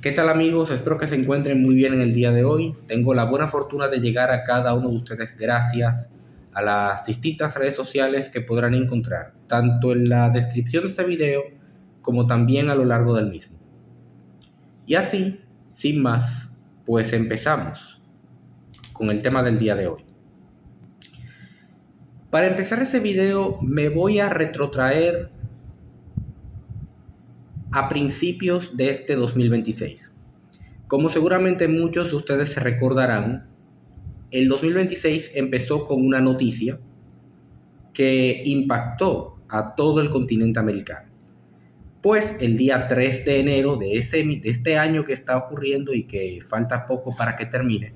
¿Qué tal amigos? Espero que se encuentren muy bien en el día de hoy. Tengo la buena fortuna de llegar a cada uno de ustedes gracias a las distintas redes sociales que podrán encontrar, tanto en la descripción de este video como también a lo largo del mismo. Y así, sin más, pues empezamos con el tema del día de hoy. Para empezar este video me voy a retrotraer a principios de este 2026. Como seguramente muchos de ustedes se recordarán, el 2026 empezó con una noticia que impactó a todo el continente americano. Pues el día 3 de enero de este año que está ocurriendo y que falta poco para que termine,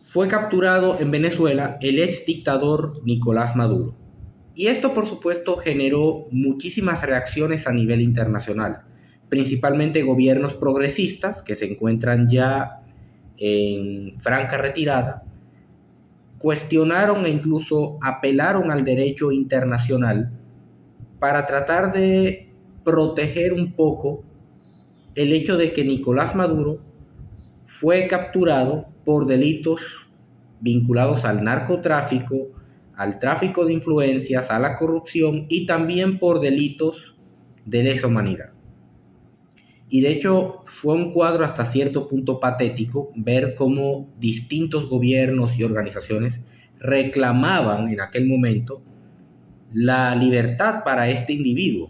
fue capturado en Venezuela el ex dictador Nicolás Maduro. Y esto, por supuesto, generó muchísimas reacciones a nivel internacional, principalmente gobiernos progresistas que se encuentran ya en franca retirada, cuestionaron e incluso apelaron al derecho internacional para tratar de proteger un poco el hecho de que Nicolás Maduro fue capturado por delitos vinculados al narcotráfico, al tráfico de influencias, a la corrupción y también por delitos de lesa humanidad. Y de hecho fue un cuadro hasta cierto punto patético ver cómo distintos gobiernos y organizaciones reclamaban en aquel momento la libertad para este individuo.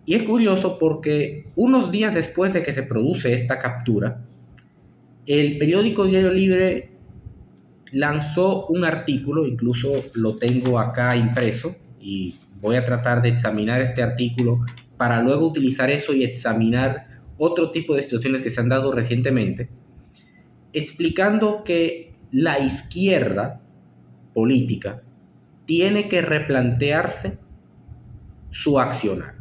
Y es curioso porque unos días después de que se produce esta captura, el periódico Diario Libre lanzó un artículo, incluso lo tengo acá impreso y voy a tratar de examinar este artículo para luego utilizar eso y examinar otro tipo de situaciones que se han dado recientemente, explicando que la izquierda política tiene que replantearse su accionar.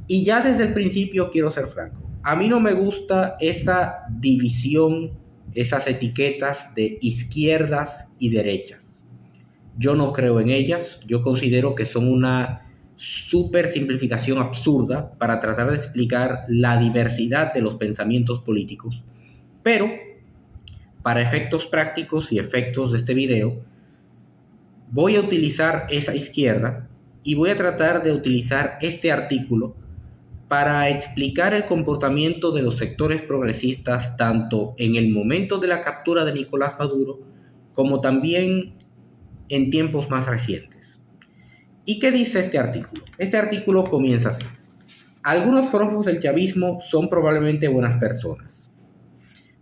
Y ya desde el principio quiero ser franco, a mí no me gusta esa división, esas etiquetas de izquierdas y derechas. Yo no creo en ellas, yo considero que son una súper simplificación absurda para tratar de explicar la diversidad de los pensamientos políticos. Pero, para efectos prácticos y efectos de este video, voy a utilizar esa izquierda y voy a tratar de utilizar este artículo para explicar el comportamiento de los sectores progresistas tanto en el momento de la captura de Nicolás Maduro como también en tiempos más recientes. ¿Y qué dice este artículo? Este artículo comienza así. Algunos forofos del chavismo son probablemente buenas personas.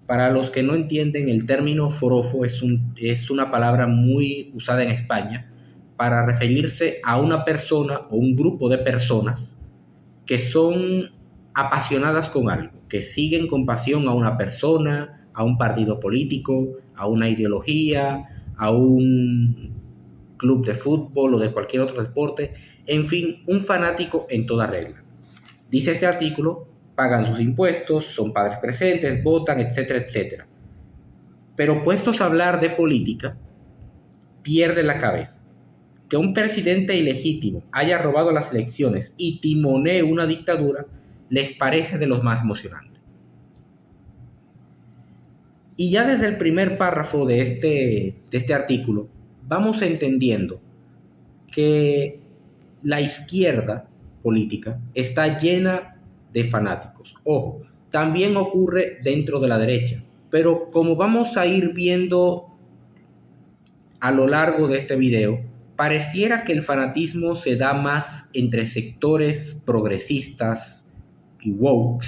Para los que no entienden, el término forofo es una palabra muy usada en España para referirse a una persona o un grupo de personas que son apasionadas con algo, que siguen con pasión a una persona, a un partido político, a una ideología, a un club de fútbol o de cualquier otro deporte, en fin, un fanático en toda regla. Dice este artículo, pagan sus impuestos, son padres presentes, votan, etcétera, etcétera. Pero puestos a hablar de política, pierden la cabeza. Que un presidente ilegítimo haya robado las elecciones y timonee una dictadura les parece de los más emocionantes. Y ya desde el primer párrafo de este artículo vamos entendiendo que la izquierda política está llena de fanáticos. Ojo, también ocurre dentro de la derecha, pero como vamos a ir viendo a lo largo de este video, pareciera que el fanatismo se da más entre sectores progresistas y woke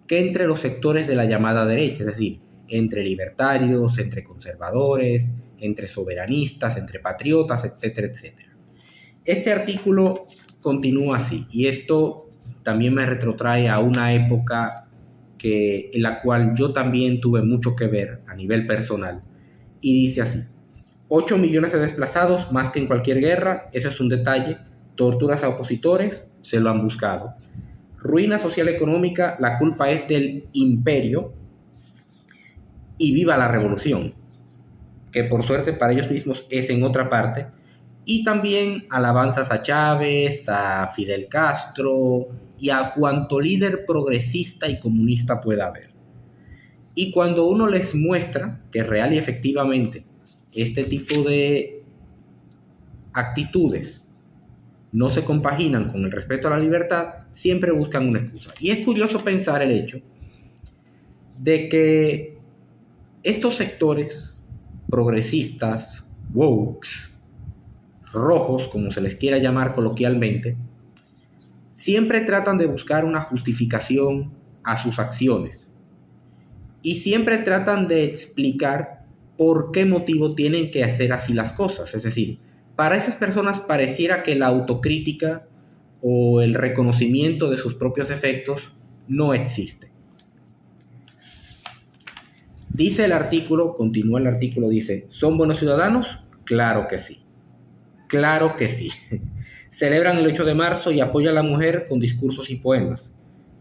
que entre los sectores de la llamada derecha, es decir, entre libertarios, entre conservadores, entre soberanistas, entre patriotas, etcétera, etcétera. Este artículo continúa así, y esto también me retrotrae a una época en la cual yo también tuve mucho que ver a nivel personal, y dice así: 8 millones de desplazados, más que en cualquier guerra, eso es un detalle. Torturas a opositores, se lo han buscado. Ruina social económica, la culpa es del imperio. Y viva la revolución, que por suerte para ellos mismos es en otra parte. y también alabanzas a Chávez, a Fidel Castro y a cuanto líder progresista y comunista pueda haber. Y cuando uno les muestra que real y efectivamente este tipo de actitudes no se compaginan con el respeto a la libertad, siempre buscan una excusa. Y es curioso pensar el hecho de que estos sectores progresistas, woke, rojos, como se les quiera llamar coloquialmente, siempre tratan de buscar una justificación a sus acciones y siempre tratan de explicar por qué motivo tienen que hacer así las cosas. Es decir, para esas personas pareciera que la autocrítica o el reconocimiento de sus propios efectos no existe. Dice el artículo, continúa el artículo, dice, ¿son buenos ciudadanos? Claro que sí. Claro que sí. Celebran el 8 de marzo y apoyan a la mujer con discursos y poemas,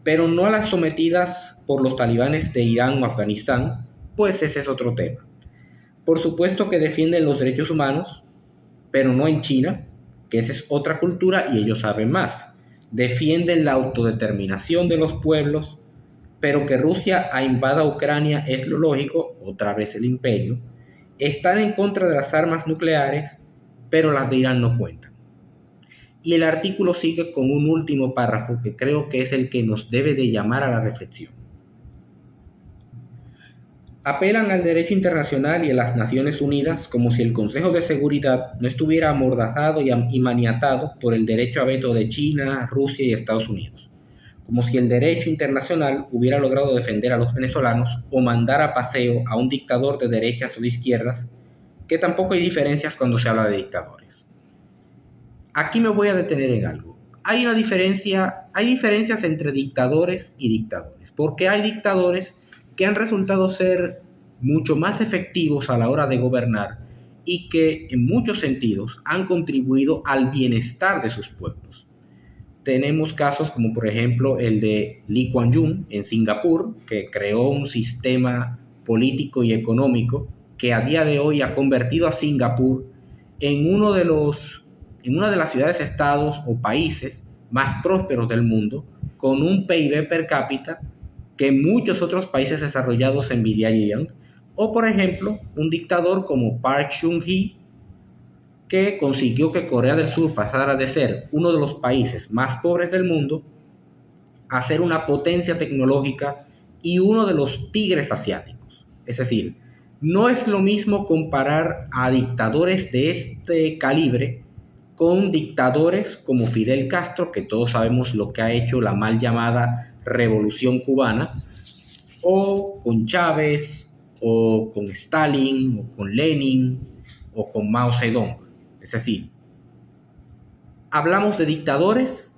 pero no a las sometidas por los talibanes de Irán o Afganistán, pues ese es otro tema. Por supuesto que defienden los derechos humanos, pero no en China, que esa es otra cultura y ellos saben más. Defienden la autodeterminación de los pueblos, pero que Rusia invada Ucrania es lo lógico, otra vez el imperio. Están en contra de las armas nucleares, pero las de Irán no cuentan. Y el artículo sigue con un último párrafo que creo que es el que nos debe de llamar a la reflexión. Apelan al derecho internacional y a las Naciones Unidas como si el Consejo de Seguridad no estuviera amordazado y maniatado por el derecho a veto de China, Rusia y Estados Unidos, como si el derecho internacional hubiera logrado defender a los venezolanos o mandar a paseo a un dictador de derechas o de izquierdas, que tampoco hay diferencias cuando se habla de dictadores. Aquí me voy a detener en algo. Hay diferencias entre dictadores y dictadores, porque hay dictadores que han resultado ser mucho más efectivos a la hora de gobernar y que en muchos sentidos han contribuido al bienestar de sus pueblos. Tenemos casos como por ejemplo el de Lee Kuan Yew en Singapur, que creó un sistema político y económico que a día de hoy ha convertido a Singapur en una de las ciudades-estados o países más prósperos del mundo, con un PIB per cápita que muchos otros países desarrollados envidiarían, o por ejemplo, un dictador como Park Chung-hee, que consiguió que Corea del Sur pasara de ser uno de los países más pobres del mundo a ser una potencia tecnológica y uno de los tigres asiáticos. Es decir, no es lo mismo comparar a dictadores de este calibre con dictadores como Fidel Castro, que todos sabemos lo que ha hecho la mal llamada Revolución Cubana, o con Chávez, o con Stalin, o con Lenin, o con Mao Zedong. Es decir, hablamos de dictadores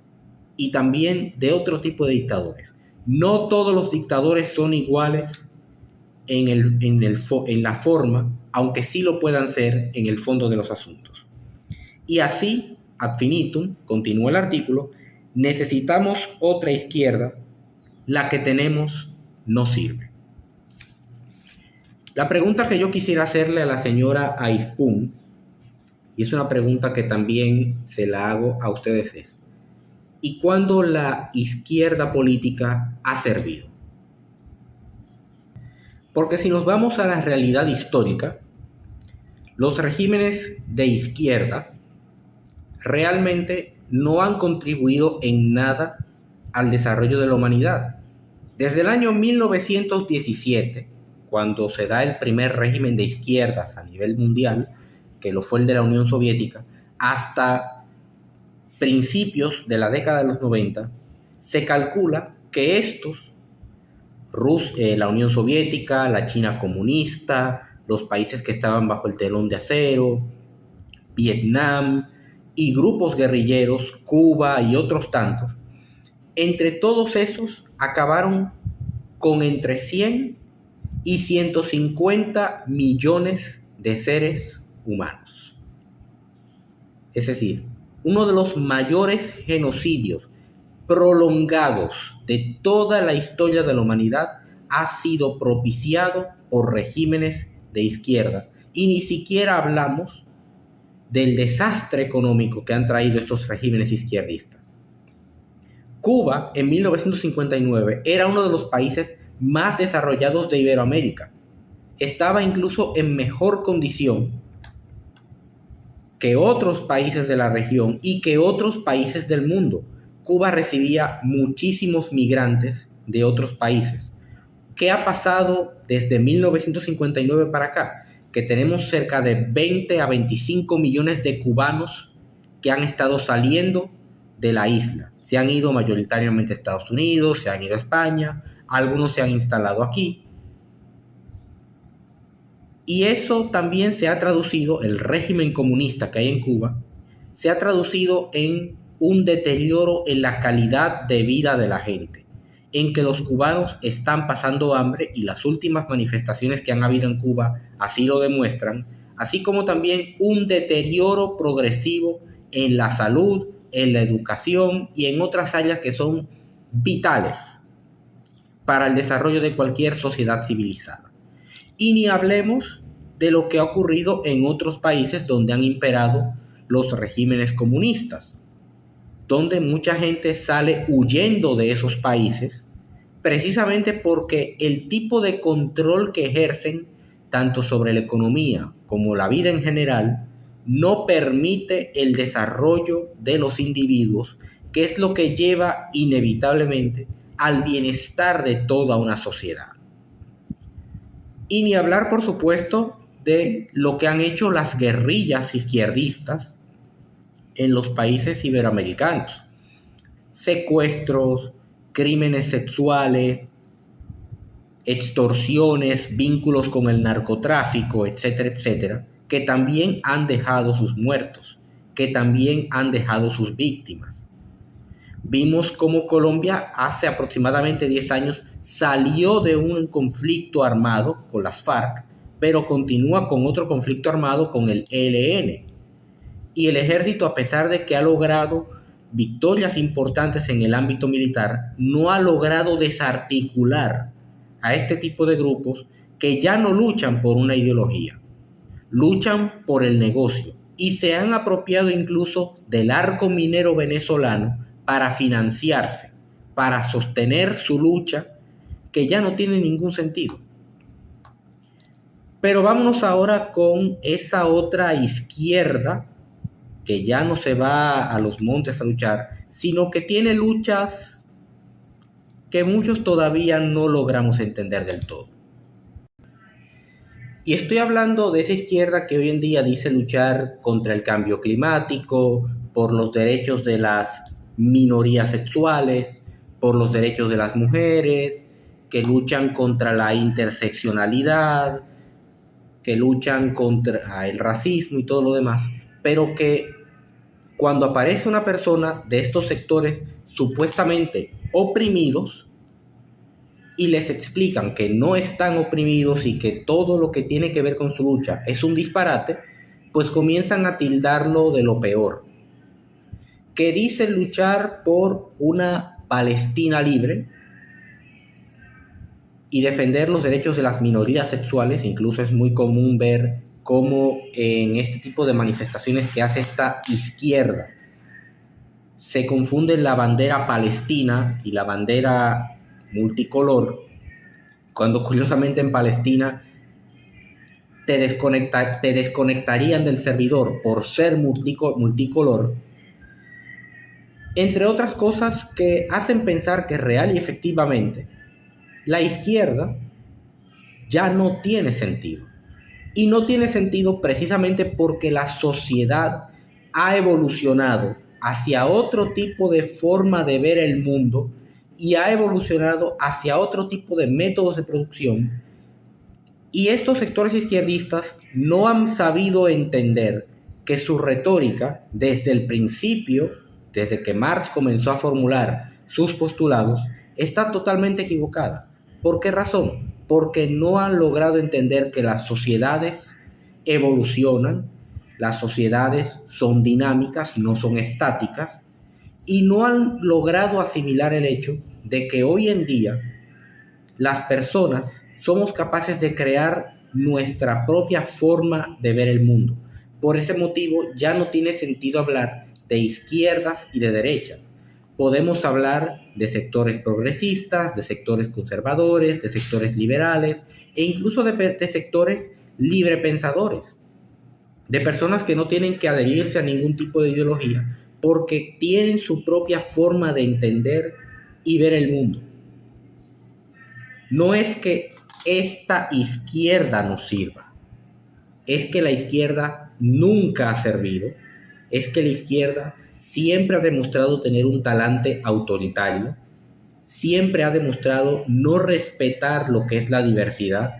y también de otro tipo de dictadores. No todos los dictadores son iguales en la forma, aunque sí lo puedan ser en el fondo de los asuntos. Y así, ad finitum, continúa el artículo, necesitamos otra izquierda. La que tenemos no sirve. La pregunta que yo quisiera hacerle a la señora Aizpún, y es una pregunta que también se la hago a ustedes, es: ¿y cuándo la izquierda política ha servido? Porque si nos vamos a la realidad histórica, los regímenes de izquierda realmente no han contribuido en nada al desarrollo de la humanidad. Desde el año 1917, cuando se da el primer régimen de izquierdas a nivel mundial, que lo fue el de la Unión Soviética, hasta principios de la década de los 90, se calcula que estos, la Unión Soviética, la China comunista, los países que estaban bajo el telón de acero, Vietnam y grupos guerrilleros, Cuba y otros tantos, entre todos esos acabaron con entre 100 y 150 millones de seres humanos. Es decir, uno de los mayores genocidios prolongados de toda la historia de la humanidad ha sido propiciado por regímenes de izquierda. Y ni siquiera hablamos del desastre económico que han traído estos regímenes izquierdistas. Cuba, en 1959, era uno de los países más desarrollados de Iberoamérica. Estaba incluso en mejor condición que otros países de la región y que otros países del mundo. Cuba recibía muchísimos migrantes de otros países. ¿Qué ha pasado desde 1959 para acá? Que tenemos cerca de 20 a 25 millones de cubanos que han estado saliendo de la isla. Se han ido mayoritariamente a Estados Unidos, se han ido a España, algunos se han instalado aquí. Y eso también se ha traducido, el régimen comunista que hay en Cuba, se ha traducido en un deterioro en la calidad de vida de la gente, en que los cubanos están pasando hambre y las últimas manifestaciones que han habido en Cuba así lo demuestran, así como también un deterioro progresivo en la salud, en la educación y en otras áreas que son vitales para el desarrollo de cualquier sociedad civilizada. Y ni hablemos de lo que ha ocurrido en otros países donde han imperado los regímenes comunistas, donde mucha gente sale huyendo de esos países precisamente porque el tipo de control que ejercen tanto sobre la economía como la vida en general no permite el desarrollo de los individuos, que es lo que lleva inevitablemente al bienestar de toda una sociedad. Y ni hablar, por supuesto, de lo que han hecho las guerrillas izquierdistas en los países iberoamericanos. Secuestros, crímenes sexuales, extorsiones, vínculos con el narcotráfico, etcétera, etcétera, que también han dejado sus muertos, que también han dejado sus víctimas. Vimos cómo Colombia hace aproximadamente 10 años salió de un conflicto armado con las FARC, pero continúa con otro conflicto armado con el ELN. Y el ejército, a pesar de que ha logrado victorias importantes en el ámbito militar, no ha logrado desarticular a este tipo de grupos que ya no luchan por una ideología, luchan por el negocio y se han apropiado incluso del arco minero venezolano para financiarse, para sostener su lucha, que ya no tiene ningún sentido. Pero vámonos ahora con esa otra izquierda que ya no se va a los montes a luchar, sino que tiene luchas que muchos todavía no logramos entender del todo. Y estoy hablando de esa izquierda que hoy en día dice luchar contra el cambio climático, por los derechos de las minorías sexuales, por los derechos de las mujeres, que luchan contra la interseccionalidad, que luchan contra el racismo y todo lo demás, pero que cuando aparece una persona de estos sectores supuestamente oprimidos y les explican que no están oprimidos y que todo lo que tiene que ver con su lucha es un disparate, pues comienzan a tildarlo de lo peor. Que dicen luchar por una Palestina libre y defender los derechos de las minorías sexuales. Incluso es muy común ver cómo en este tipo de manifestaciones que hace esta izquierda se confunde la bandera palestina y la bandera multicolor, cuando curiosamente en Palestina te desconectarían del servidor por ser multicolor, entre otras cosas que hacen pensar que real y efectivamente la izquierda ya no tiene sentido. Y no tiene sentido precisamente porque la sociedad ha evolucionado hacia otro tipo de forma de ver el mundo y ha evolucionado hacia otro tipo de métodos de producción. Y estos sectores izquierdistas no han sabido entender que su retórica, desde el principio, desde que Marx comenzó a formular sus postulados, está totalmente equivocada. ¿Por qué razón? Porque no han logrado entender que las sociedades evolucionan, las sociedades son dinámicas, no son estáticas, y no han logrado asimilar el hecho de que hoy en día las personas somos capaces de crear nuestra propia forma de ver el mundo. Por ese motivo ya no tiene sentido hablar de izquierdas y de derechas. Podemos hablar de sectores progresistas, de sectores conservadores, de sectores liberales e incluso de sectores librepensadores, de personas que no tienen que adherirse a ningún tipo de ideología porque tienen su propia forma de entender y ver el mundo. No es que esta izquierda nos sirva, es que la izquierda nunca ha servido, es que la izquierda siempre ha demostrado tener un talante autoritario, siempre ha demostrado no respetar lo que es la diversidad,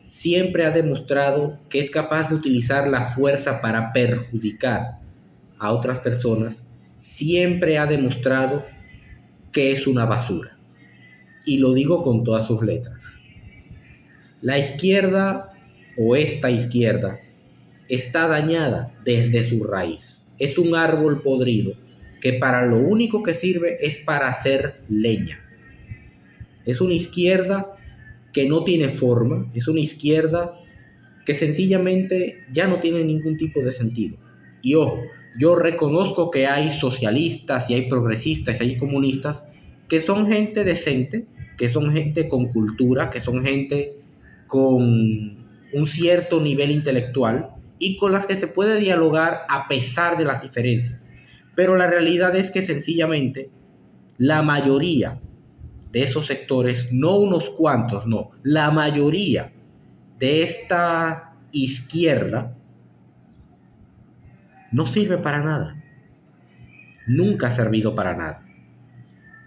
siempre ha demostrado que es capaz de utilizar la fuerza para perjudicar a otras personas, siempre ha demostrado que es una basura. Y lo digo con todas sus letras. La izquierda o esta izquierda está dañada desde su raíz. Es un árbol podrido que para lo único que sirve es para hacer leña. Es una izquierda que no tiene forma, es una izquierda que sencillamente ya no tiene ningún tipo de sentido. Y ojo, yo reconozco que hay socialistas y hay progresistas y hay comunistas que son gente decente, que son gente con cultura, que son gente con un cierto nivel intelectual y con las que se puede dialogar a pesar de las diferencias. Pero la realidad es que sencillamente la mayoría de esos sectores, no unos cuantos, no, la mayoría de esta izquierda no sirve para nada. Nunca ha servido para nada.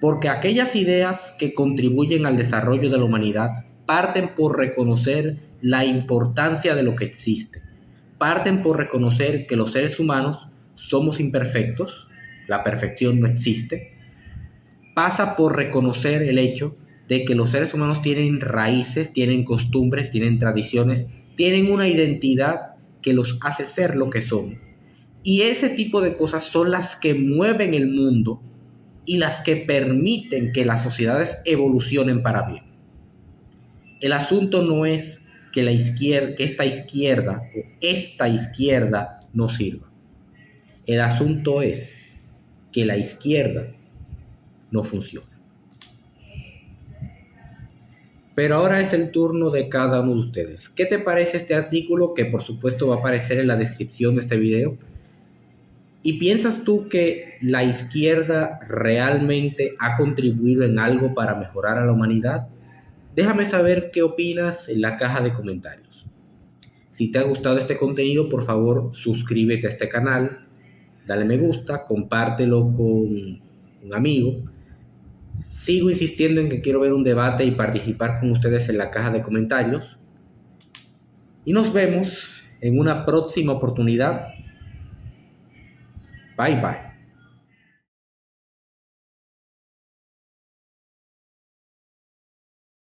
Porque aquellas ideas que contribuyen al desarrollo de la humanidad parten por reconocer la importancia de lo que existe. Parten por reconocer que los seres humanos somos imperfectos, la perfección no existe. Pasa por reconocer el hecho de que los seres humanos tienen raíces, tienen costumbres, tienen tradiciones, tienen una identidad que los hace ser lo que son. Y ese tipo de cosas son las que mueven el mundo y las que permiten que las sociedades evolucionen para bien. El asunto no es que esta izquierda no sirva. El asunto es que la izquierda no funciona. Pero ahora es el turno de cada uno de ustedes. ¿Qué te parece este artículo que por supuesto va a aparecer en la descripción de este video? ¿Y piensas tú que la izquierda realmente ha contribuido en algo para mejorar a la humanidad? Déjame saber qué opinas en la caja de comentarios. Si te ha gustado este contenido, por favor, suscríbete a este canal, dale me gusta, compártelo con un amigo. Sigo insistiendo en que quiero ver un debate y participar con ustedes en la caja de comentarios. Y nos vemos en una próxima oportunidad. Bye bye.